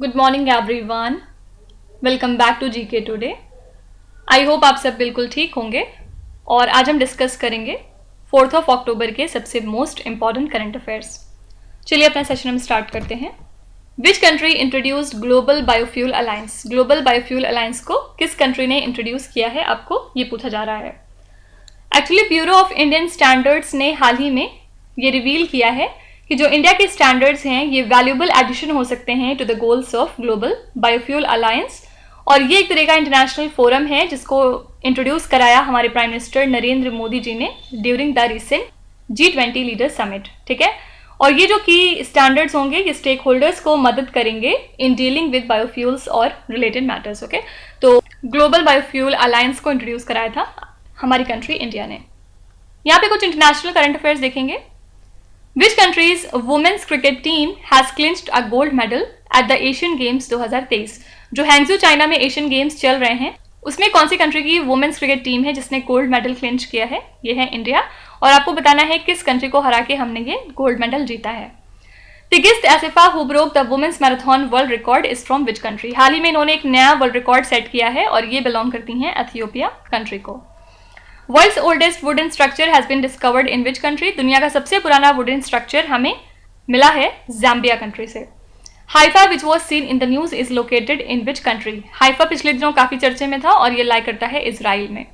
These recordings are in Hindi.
Good morning everyone, welcome back to GK today. I hope आप सब बिल्कुल ठीक होंगे और आज हम डिस्कस करेंगे 4 अक्टूबर के सबसे मोस्ट इम्पॉर्टेंट करंट अफेयर्स। चलिए अपना सेशन हम स्टार्ट करते हैं। Which country introduced global biofuel alliance? Global biofuel alliance को किस कंट्री ने इंट्रोड्यूस किया है, आपको ये पूछा जा रहा है। Actually bureau of Indian standards ने हाल ही में ये रिवील किया है कि जो इंडिया के स्टैंडर्ड्स हैं ये वैल्यूएबल एडिशन हो सकते हैं to the goals of global biofuel alliance. और ये एक तरह का इंटरनेशनल फोरम है जिसको इंट्रोड्यूस कराया हमारे प्राइम मिनिस्टर नरेंद्र मोदी जी ने during the recent G20 leader summit. ठीक है, और ये जो की स्टैंडर्ड्स होंगे ये स्टेक होल्डर्स को मदद करेंगे इन डीलिंग विद बायोफ्यूल्स और रिलेटेड मैटर्स। ओके, तो ग्लोबल बायोफ्यूल अलायंस को इंट्रोड्यूस कराया था हमारी कंट्री इंडिया ने। यहाँ पे कुछ इंटरनेशनल करंट अफेयर्स देखेंगे। Which country's women's cricket team has clinched a gold medal at the Asian Games 2023? जो हैंगजू चाइना में एशियन गेम्स चल रहे हैं उसमें कौन सी कंट्री की वुमेन्स क्रिकेट टीम है जिसने गोल्ड मेडल क्लिंच किया है? ये है इंडिया। और आपको बताना है किस कंट्री को हरा के हमने ये गोल्ड मेडल जीता है। Tigist Assefa who broke the women's marathon world record is from which country? हाल ही में इन्होंने एक नया वर्ल्ड रिकॉर्ड सेट किया है और ये बिलोंग करती हैं एथियोपिया कंट्री को। World's oldest wooden structure has been discovered in which country? दुनिया का सबसे पुराना वुडन स्ट्रक्चर हमें मिला है ज़ाम्बिया कंट्री से। Haifa which was seen in the news is located in which country? Haifa पिछले दिनों काफी चर्चे में था और ये लाई करता है इजराइल में।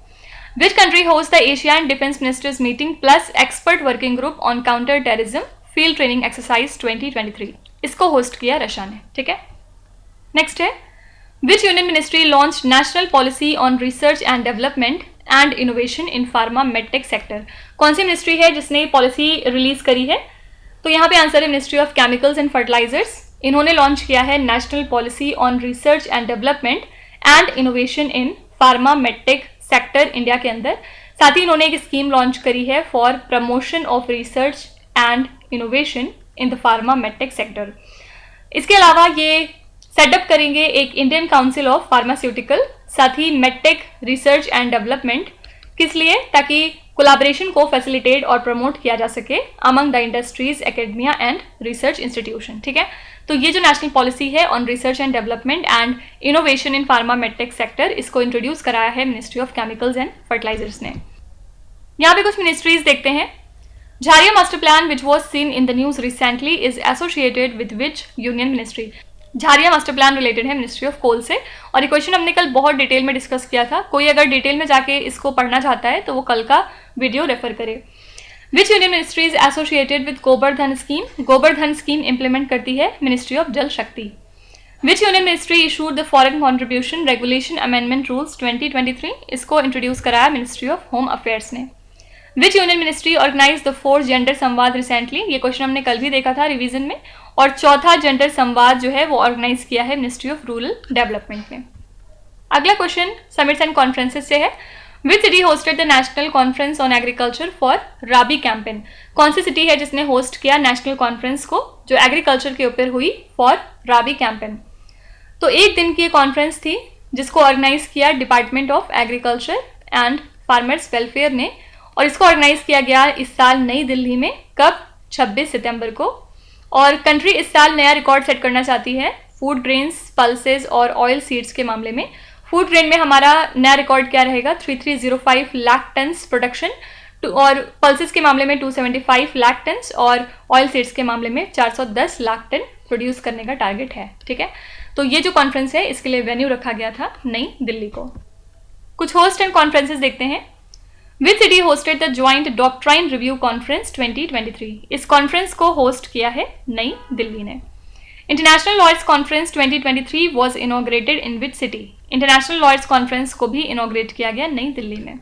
Which country host the Asian defence ministers meeting plus expert working group on counter terrorism field training exercise 2023? इसको होस्ट किया रशिया ने। ठीक है, नेक्स्ट है which union ministry launch national policy on research and development and innovation in pharma medtech sector? कौन सी मिनिस्ट्री है जिसने पॉलिसी रिलीज करी है? तो यहाँ पे आंसर है ministry of chemicals and fertilisers. इन्होंने लॉन्च किया है national policy on research and development and innovation in pharma medtech sector India के अंदर। साथ ही इन्होंने एक स्कीम लॉन्च करी है for promotion of research and innovation in the pharma medtech sector. इसके अलावा ये सेटअप करेंगे एक इंडियन काउंसिल ऑफ फार्मास्यूटिकल, साथ ही मेडटेक रिसर्च एंड डेवलपमेंट। किस लिए? ताकि कोलैबोरेशन को फैसिलिटेट और प्रमोट किया जा सके among the industries, academia and research institution. ठीक है, तो ये जो नेशनल पॉलिसी है on research and development and innovation in pharma medtech sector, इसको इंट्रोड्यूस कराया है ministry of chemicals and fertilisers ने। यहाँ पे कुछ मिनिस्ट्रीज देखते हैं। Jharia master plan which was seen in the news recently is associated with which union ministry? Jharia master plan related है मिनिस्ट्री ऑफ कोल से। और ये क्वेश्चन हमने कल बहुत डिटेल में डिस्कस किया था। कोई अगर डिटेल में जाके इसको पढ़ना चाहता है तो वो कल का वीडियो रेफर करे। Which union ministry is associated with Gobardhan scheme? Gobardhan scheme implement करती है ministry of Jal Shakti. Which union ministry issued the foreign contribution regulation amendment rules 2023? इसको इंट्रोड्यूस कराया मिनिस्ट्री ऑफ होम अफेयर्स ने। Which union ministry organise the 4th gender Samvad recently? ये क्वेश्चन हमने कल भी देखा था रिवीजन में। और चौथा जेंडर संवाद जो है वो ऑर्गेनाइज किया है मिनिस्ट्री ऑफ रूरल डेवलपमेंट ने। अगला क्वेश्चन समिट्स एंड कॉन्फ्रेंसेस से है। Which city hosted the national conference on agriculture for Rabi campaign? कौन सी सिटी है जिसने होस्ट किया नेशनल कॉन्फ्रेंस को जो एग्रीकल्चर के ऊपर हुई फॉर राबी कैंपेन? तो एक दिन की कॉन्फ्रेंस थी जिसको ऑर्गेनाइज किया department of agriculture and farmers welfare ने। और इसको ऑर्गेनाइज किया गया इस साल नई दिल्ली में। कब? 26 सितंबर को। और कंट्री इस साल नया रिकॉर्ड सेट करना चाहती है फूड ग्रेन्स, पल्सेस और ऑयल सीड्स के मामले में। फूड ग्रेन में हमारा नया रिकॉर्ड क्या रहेगा? 3305 लाख टन्स प्रोडक्शन, और पल्सेस के मामले में 275 लाख टन्स और ऑयल सीड्स के मामले में 410 लाख टन प्रोड्यूस करने का टारगेट है। ठीक है, तो ये जो कॉन्फ्रेंस है इसके लिए वेन्यू रखा गया था नई दिल्ली को। कुछ होस्ट एंड कॉन्फ्रेंसेस देखते हैं। विच city hosted the joint doctrine review conference 2023? इस कॉन्फ्रेंस को होस्ट किया है नई दिल्ली ने। International lawyers conference 2023 was inaugurated in which city? International lawyers conference को भी इनॉग्रेट किया गया नई दिल्ली में।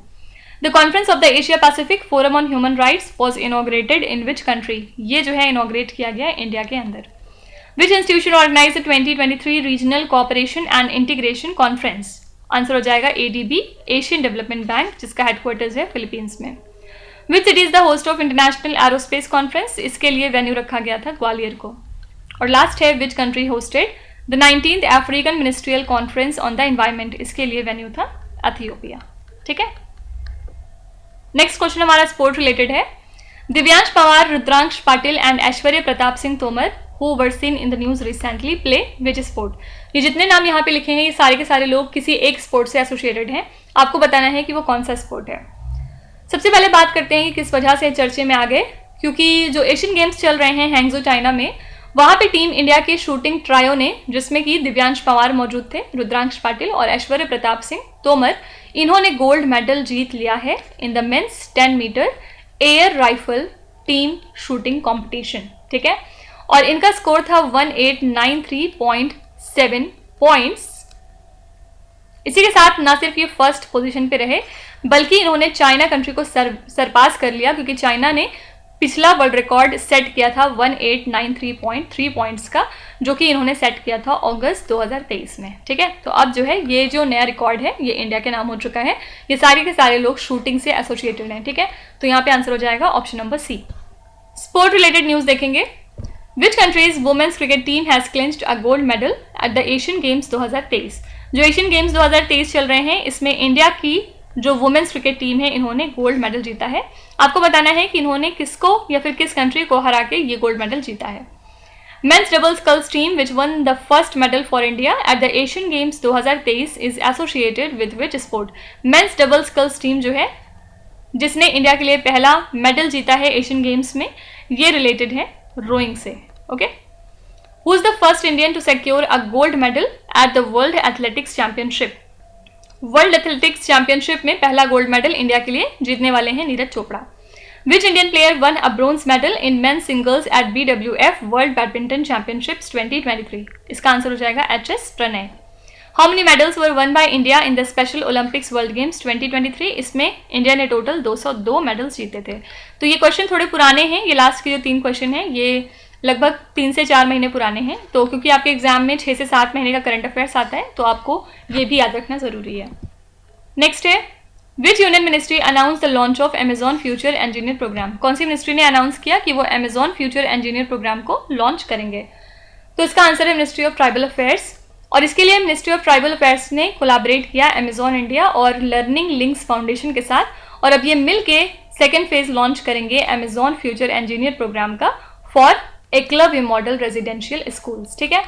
The conference of the Asia Pacific forum on human rights was inaugurated in which country? ये जो है इनॉग्रेट किया गया इंडिया के अंदर। Which institution organise the 2023 regional cooperation and integration conference? Answer हो जाएगा ADB, एशियन डेवलपमेंट बैंक, जिसका हेडक्वार्टर्स है फिलीपींस में। Which city is the host of international aerospace conference? इसके लिए वेन्यू रखा गया था ग्वालियर को। और लास्ट है which country hosted the 19th African ministerial conference on the environment? इसके लिए वेन्यू था एथियोपिया। ठीक है, नेक्स्ट क्वेश्चन हमारा स्पोर्ट रिलेटेड है। Divyansh Pawar, Rudransh Patil and Aishwarya Pratap Singh Tomar who were seen in the news recently play which sport? ये जितने नाम यहाँ पे लिखे हैं ये सारे के सारे लोग किसी एक स्पोर्ट से एसोसिएटेड हैं। आपको बताना है कि वो कौन सा स्पोर्ट है। सबसे पहले बात करते हैं कि किस वजह से चर्चे में आ गए, क्योंकि जो एशियन गेम्स चल रहे हैं हैंगजो चाइना में, वहाँ पे टीम इंडिया के शूटिंग ट्रायो ने, जिसमें कि दिव्यांश पवार मौजूद थे, रुद्रांश पाटिल और ऐश्वर्य प्रताप सिंह तोमर, इन्होंने गोल्ड मेडल जीत लिया है in the men's 10 metre air rifle team shooting competition. ठीक है, और इनका स्कोर था 1893.7 पॉइंट्स। इसी के साथ ना सिर्फ ये फर्स्ट पोजीशन पे रहे, बल्कि इन्होंने चाइना कंट्री को सरपास कर लिया, क्योंकि चाइना ने पिछला वर्ल्ड रिकॉर्ड सेट किया था 1893.3 पॉइंट्स का, जो कि इन्होंने सेट किया था अगस्त 2023 में। ठीक है, तो अब जो है ये जो नया रिकॉर्ड है ये इंडिया के नाम हो चुका है। ये सारे के सारे लोग शूटिंग से एसोसिएटेड हैं। ठीक है, तो यहाँ पे आंसर हो जाएगा option number C. Sport related news देखेंगे। Which country's women's cricket team has clinched a gold medal at the Asian Games 2023? जो एशियन गेम्स 2023 चल रहे हैं, इसमें इंडिया की जो वुमेन्स क्रिकेट टीम है इन्होंने गोल्ड मेडल जीता है। आपको बताना है कि इन्होंने किसको या फिर किस कंट्री को हरा के ये गोल्ड मेडल जीता है। Men's double sculls team which won the first medal for India at the Asian games 2023 is associated with which sport? Men's double sculls team जो है जिसने इंडिया के लिए पहला मेडल जीता है एशियन गेम्स में, ये रिलेटेड है रोइंग से। Okay, who is the first Indian to secure a gold medal at the world athletics championship? World athletics championship में पहला गोल्ड मेडल इंडिया के लिए जीतने वाले हैं Neeraj Chopra. Which Indian player won a bronze medal in men's singles at BWF world badminton championships 2023? इसका आंसर हो जाएगा HS Prannoy. How many medals were won by India in the special olympics world games 2023? इसमें इंडिया ने टोटल 202 मेडल्स जीते थे। तो ये क्वेश्चन थोड़े पुराने हैं, ये लास्ट के जो 3 क्वेश्चन हैं ये लगभग 3 से 4 महीने पुराने हैं। तो क्योंकि आपके एग्जाम में 6 से 7 महीने का करंट अफेयर्स आता है, तो आपको ये भी याद रखना जरूरी है। नेक्स्ट है, which union ministry announce the launch of Amazon future engineer programme? कौन सी मिनिस्ट्री ने अनाउंस किया कि वो अमेजॉन फ्यूचर इंजीनियर प्रोग्राम को लॉन्च करेंगे? तो इसका आंसर है मिनिस्ट्री ऑफ ट्राइबल अफेयर्स। और इसके लिए मिनिस्ट्री ऑफ ट्राइबल अफेयर्स ने कोलैबोरेट किया अमेजॉन इंडिया और लर्निंग लिंक्स फाउंडेशन के साथ, और अब ये मिल के सेकेंड फेज लॉन्च करेंगे अमेजॉन फ्यूचर इंजीनियर प्रोग्राम का for Eklavya model residential schools. ठीक है,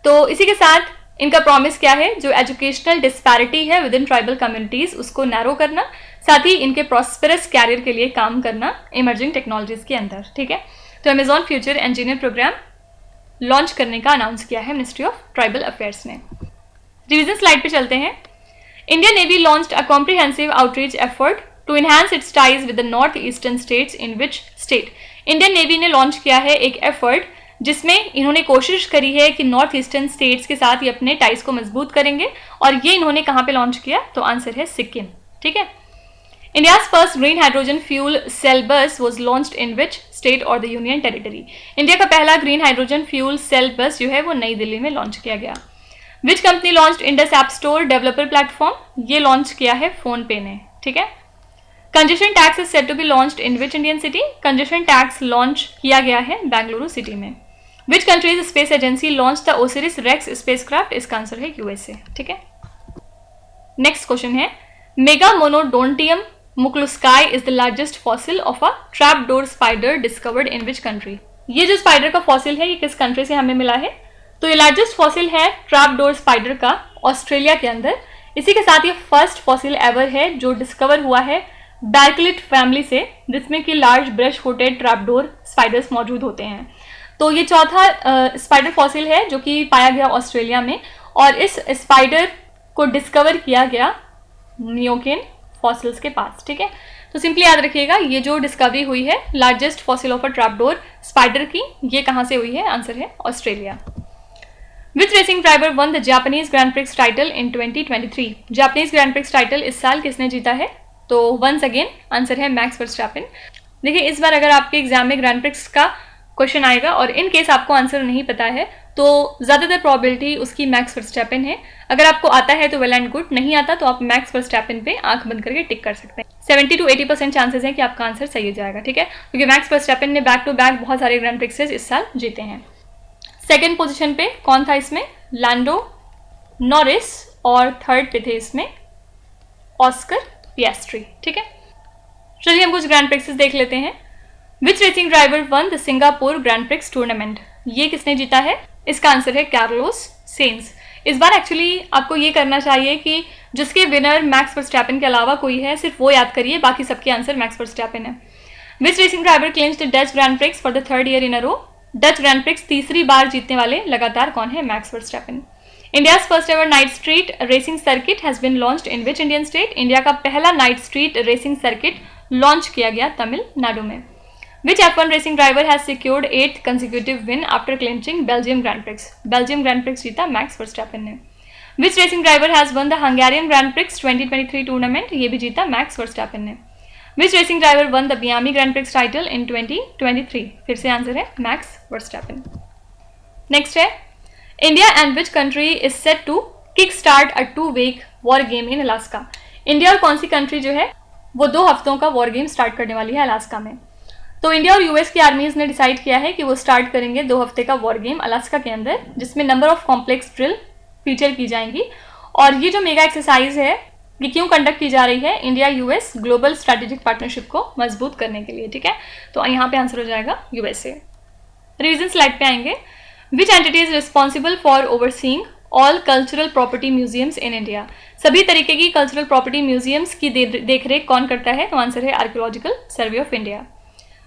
तो इसी के साथ इनका प्रॉमिस क्या है, जो एजुकेशनल डिस्पैरिटी है विद इन ट्राइबल कम्युनिटीज उसको नैरो करना, साथ ही इनके प्रॉस्पेरस कैरियर के लिए काम करना इमर्जिंग टेक्नोलॉजीज के अंदर। ठीक है, तो Amazon future engineer programme launch करने का अनाउंस किया है मिनिस्ट्री ऑफ ट्राइबल अफेयर्स ने। रिवीजन स्लाइड पे चलते हैं। Indian navy launched a comprehensive outreach effort to enhance its ties with the north eastern states in which state? Indian navy ने लॉन्च किया है एक एफर्ट जिसमें इन्होंने कोशिश करी है कि नॉर्थ ईस्टर्न स्टेट्स के साथ ये अपने टाइज को मजबूत करेंगे, और ये इन्होंने कहाँ पे लॉन्च किया? तो आंसर है सिक्किम। ठीक है, India's first green hydrogen fuel cell bus was launched in which state और द यूनियन टेरिटरी? इंडिया का पहला ग्रीन हाइड्रोजन फ्यूल सेल बस जो है वो नई दिल्ली में लॉन्च किया गया। Which company launched Indus app store developer platform? ये लॉन्च किया है फोन पे ने। ठीक है, congestion tax is set to be launched in which Indian city? Congestion tax launch किया गया है बेंगलुरु सिटी में। Which country's space agency launch the OSIRIS REx spacecraft? इसका आंसर है USA। ठीक है, नेक्स्ट क्वेश्चन है, Megamonodontium mcluskyi is the largest fossil of a trapdoor spider discovered in which country? ये जो स्पाइडर का फॉसिल है ये किस कंट्री से हमें मिला है? तो ये लार्जेस्ट फॉसिल है ट्रैपडोर स्पाइडर का ऑस्ट्रेलिया के अंदर। इसी के साथ ये फर्स्ट फॉसिल एवर है जो डिस्कवर हुआ है बैर्कलिट फैमिली से, जिसमें कि large brush footed trapdoor spiders मौजूद होते हैं। तो ये चौथा स्पाइडर फॉसिल है जो कि पाया गया ऑस्ट्रेलिया में, और इस स्पाइडर को डिस्कवर किया गया नियोकेन फॉसिल्स के पास। ठीक है, तो सिंपली याद रखिएगा ये जो डिस्कवरी हुई है largest fossil of a trapdoor spider की, ये कहाँ से हुई है? आंसर है Australia. Which racing driver won the Japanese grand prix title in 2023? Japanese grand prix title इस साल किसने जीता है? तो वंस अगेन आंसर है मैक्स वर्स्टैपेन। देखिए, इस बार अगर आपके एग्जाम में ग्रैंड प्रिक्स का क्वेश्चन आएगा और इन केस आपको आंसर नहीं पता है तो ज़्यादातर प्रोबेबिलिटी उसकी मैक्स वर्स्टैपेन है। अगर आपको आता है तो वेल एंड गुड, नहीं आता तो आप मैक्स वर्स्टैपेन पे आंख बंद करके टिक कर सकते हैं। 70 to 80% चांसेस है कि आपका आंसर सही हो जाएगा। ठीक है, क्योंकि मैक्स वर्स्टैपेन ने बैक टू बैक बहुत सारे ग्रैंड प्रिक्सेस इस साल जीते हैं। सेकेंड पोजिशन पे कौन था इसमें? लैंडो नॉरिस, और थर्ड पे थे इसमें ऑस्कर पिएस्ट्री। ठीक है, चलिए हम कुछ ग्रैंड प्रिक्सेस देख लेते हैं। Which racing driver won the Singapore grand prix tournament? ये किसने जीता है? इसका आंसर है कार्लोस सेंज। इस बार एक्चुअली आपको ये करना चाहिए कि जिसके विनर मैक्स वर्स्टैपेन के अलावा कोई है सिर्फ वो याद करिए, बाकी सबके आंसर मैक्स वर्स्टैपेन है। Which racing driver claims the Dutch grand prix for the third year in a row? Dutch grand prix तीसरी बार जीतने वाले लगातार कौन है? Max Verstappen. India's first ever night street racing circuit has been launched in which Indian state? India का पहला नाइट स्ट्रीट रेसिंग सर्किट लॉन्च किया गया तमिलनाडु में। Which F1 racing driver has secured 8th consecutive win after clinching Belgium Grand Prix? Belgium Grand Prix जीता मैक्स वर्स्टैपेन ने। Which racing driver has won the Hungarian Grand Prix 2023 tournament? ये भी जीता मैक्स वर्स्टैपेन ने। Which racing driver won the Miami Grand Prix title in 2023? फिर से आंसर है मैक्स वर्स्टैपेन। नेक्स्ट है India and which country is set to kick start a 2-week war game in Alaska? India और कौन सी कंट्री जो है वो 2 हफ्तों का वॉर गेम स्टार्ट करने वाली है अलास्का में। तो इंडिया और यूएस की आर्मीज ने डिसाइड किया है कि वो स्टार्ट करेंगे 2 हफ्ते का वॉर गेम अलास्का के अंदर, जिसमें number of complex drill feature की जाएंगी। और ये जो मेगा एक्सरसाइज है ये क्यों कंडक्ट की जा रही है? India US global strategic partnership को मजबूत करने के लिए, ठीक है। तो यहाँ पे आंसर हो जाएगा यूएसए। रिवीजन स्लाइड पे आएंगे। Which entity is responsible for overseeing all cultural property museums in India? सभी तरीके की कल्चरल प्रॉपर्टी म्यूजियम्स की देखरेख कौन करता है? तो आंसर है archaeological survey of India.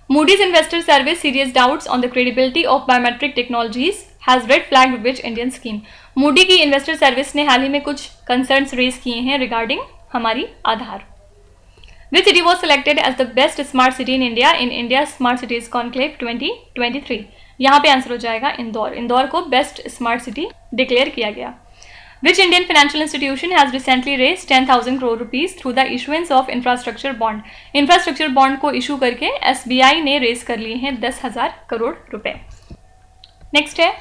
Moody's Investor Service serious doubts on the credibility of biometric technologies has red flagged which Indian scheme? Moody की इन्वेस्टर सर्विस ने हाल ही में कुछ कंसर्न्स रेज किए हैं रिगार्डिंग हमारी आधार। Which city was selected as the best smart city in India in India Smart Cities Conclave 2023? यहाँ पे आंसर हो जाएगा इंदौर। इंदौर को बेस्ट स्मार्ट सिटी डिक्लेयर किया गया। Which Indian financial institution has recently raised 10,000 crore rupees through the issuance of infrastructure bond? Infrastructure bond को इशू करके एसबीआई ने रेज कर लिए हैं 10,000 करोड़ रुपए। नेक्स्ट है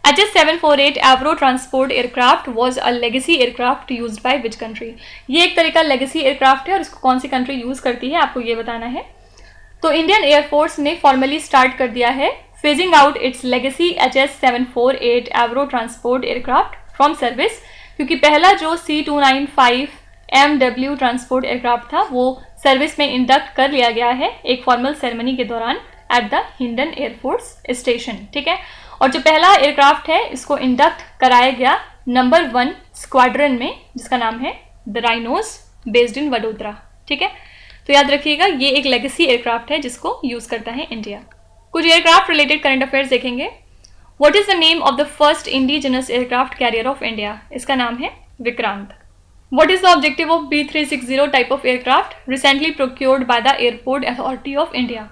HS-748 एवरो transport aircraft was a legacy aircraft use by which country? ये एक तरह का लेगेसी एयरक्राफ्ट है और इसको कौन सी कंट्री यूज करती है आपको ये बताना है। तो इंडियन एयरफोर्स ने फॉर्मली स्टार्ट कर दिया है phasing out it's legacy HS-748 एवरो transport aircraft from service, क्योंकि पहला जो C295 MW ट्रांसपोर्ट एयरक्राफ्ट था वो सर्विस में इंडक्ट कर लिया गया है एक फॉर्मल सेरेमनी के दौरान at the Hindon air force station, ठीक है। और जो पहला एयरक्राफ्ट है इसको इंडक्ट कराया गया नंबर 1 स्क्वाड्रन में जिसका नाम है the rhinos based in Vadodara, ठीक है। तो याद रखिएगा ये एक लेगेसी एयरक्राफ्ट है जिसको यूज करता है इंडिया। कुछ एयरक्राफ्ट रिलेटेड करंट अफेयर्स देखेंगे। What is the name of the first indigenous aircraft carrier of India? इसका नाम है Vikrant. What is the objective of B360 type of aircraft recently procured by the Airport Authority of India?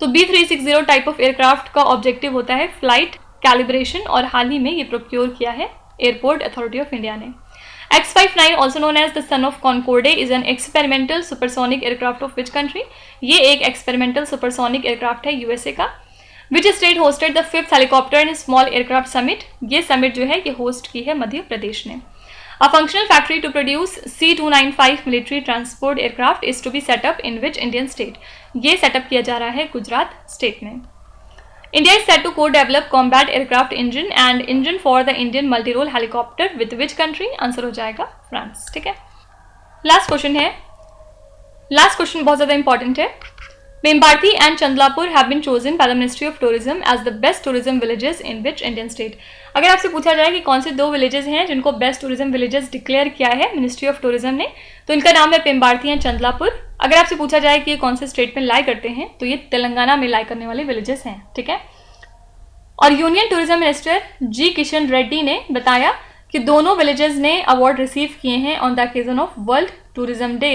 तो B360 टाइप ऑफ एयरक्राफ्ट का ऑब्जेक्टिव होता है फ्लाइट कैलिब्रेशन और हाल ही में ये प्रोक्योर किया है एयरपोर्ट अथॉरिटी ऑफ इंडिया ने। X-59 also known as the son of Concorde is an experimental supersonic aircraft of which country? ये एक एक्सपेरिमेंटल सुपरसोनिक एयरक्राफ्ट है यूएसए का। Which state hosted the 5th helicopter and small aircraft summit? ये समिट जो है ये होस्ट की है मध्य प्रदेश ने। A functional factory to produce C295 military transport aircraft is to be set up in which Indian state? ये सेटअप किया जा रहा है गुजरात स्टेट में। India is set to co-develop combat aircraft engine and engine for the Indian multi-role helicopter with which country? Answer हो जाएगा फ्रांस, ठीक है। लास्ट क्वेश्चन है, लास्ट क्वेश्चन बहुत ज्यादा इंपॉर्टेंट है। Pembarthi and Chandlapur have been chosen by the Ministry of Tourism as the best tourism villages in which Indian state? अगर आपसे पूछा जाए कि कौन से 2 विलेजेस हैं जिनको बेस्ट टूरिज्म विलेजेस डिक्लेयर किया है मिनिस्ट्री ऑफ टूरिज्म ने, तो इनका नाम है पेम्बार्थी एंड चंदलापुर। अगर आपसे पूछा जाए कि ये कौन से स्टेट में लाई करते हैं तो ये तेलंगाना में लाई करने वाले विलेजेस हैं, ठीक है। और यूनियन टूरिज्म मिनिस्टर जी किशन रेड्डी ने बताया कि दोनों विलेजेस ने अवार्ड रिसीव किए हैं on the occasion of world tourism day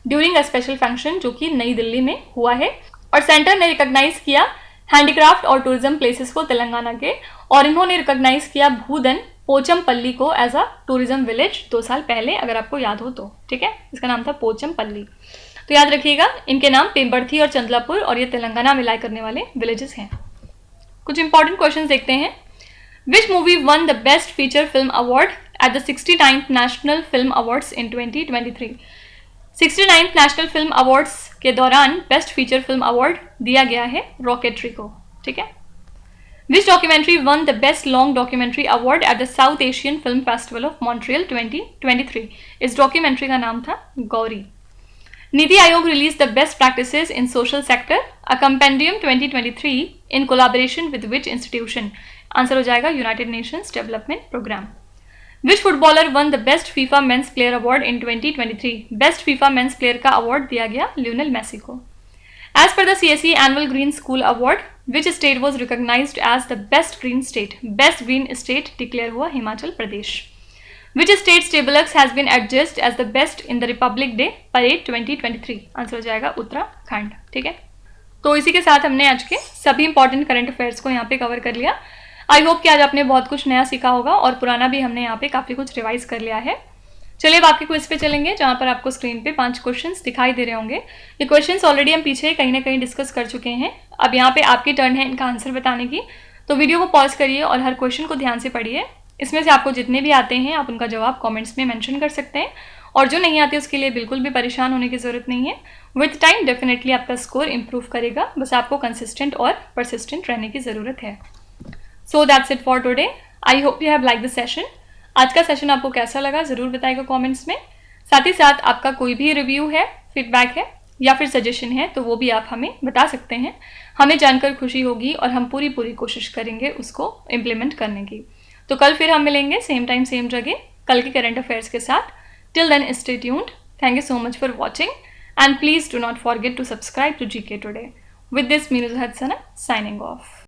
during a special function जो कि नई दिल्ली में हुआ है। और सेंटर ने रिकॉग्नाइज किया हैंडीक्राफ्ट और टूरिज्म प्लेसेस को तेलंगाना के, और इन्होंने रिकॉग्नाइज किया भूदन पोचमपल्ली को एज अ टूरिज्म विलेज 2 साल पहले, अगर आपको याद हो तो, ठीक है। इसका नाम था पोचमपल्ली। तो याद रखिएगा इनके नाम पेम्बर्थी और चंदलापुर और ये तेलंगाना में लाई करने वाले विलेजेस हैं। कुछ इंपॉर्टेंट क्वेश्चन देखते हैं। Which movie one the best feature film award at the 69th national film awards in 2023? 69th national film awards के दौरान बेस्ट फीचर फिल्म अवार्ड दिया गया है रॉकेटरी को, ठीक है। Which documentary won the best long documentary award at the South Asian film festival of Montreal 2023? इस डॉक्यूमेंट्री का नाम था Gauri. NITI Aayog released the best practices in social sector, a compendium 2023 in collaboration with which institution? Answer हो जाएगा United Nations development programme. Which footballer won the best FIFA Men's Player Award in 2023? Best FIFA men's player का अवार्ड दिया गया लियोनेल मेसी को। As per the CSE Annual Green School Award, which state was recognized as the best green state? Best green state declare हुआ Himachal Pradesh. Which state's tablex has been adjudged as the best in the Republic Day Parade 2023? Answer हो जाएगा उत्तराखंड। ठीक है, तो इसी के साथ हमने आज के सभी इंपॉर्टेंट करंट अफेयर्स को यहाँ पे कवर कर लिया। आई होप कि आज आपने बहुत कुछ नया सीखा होगा और पुराना भी हमने यहाँ पे काफ़ी कुछ रिवाइज कर लिया है। चलिए अब आपके क्विज पे चलेंगे, जहाँ पर आपको स्क्रीन पे 5 क्वेश्चंस दिखाई दे रहे होंगे। ये क्वेश्चंस ऑलरेडी हम पीछे कहीं ना कहीं डिस्कस कर चुके हैं। अब यहाँ पे आपकी टर्न है इनका आंसर बताने की, तो वीडियो को पॉज करिए और हर क्वेश्चन को ध्यान से पढ़िए। इसमें से आपको जितने भी आते हैं आप उनका जवाब कमेंट्स में मेंशन कर सकते हैं, और जो नहीं आते उसके लिए बिल्कुल भी परेशान होने की ज़रूरत नहीं है। विद टाइम डेफिनेटली आपका स्कोर इंप्रूव करेगा, बस आपको कंसिस्टेंट और परसिस्टेंट रहने की ज़रूरत है। So that's it for today. I hope you have like the session. आज का सेशन आपको कैसा लगा ज़रूर बताइएगा कॉमेंट्स में। साथ ही साथ आपका कोई भी रिव्यू है, फीडबैक है या फिर सजेशन है तो वो भी आप हमें बता सकते हैं। हमें जानकर खुशी होगी और हम पूरी कोशिश करेंगे उसको इम्प्लीमेंट करने की। तो कल फिर हम मिलेंगे सेम टाइम सेम जगह कल के करंट अफेयर्स के साथ। Till then stay tuned. Thank you so much for watching and please do not forget to subscribe to GK Today। With this Meenu Hadsana signing of.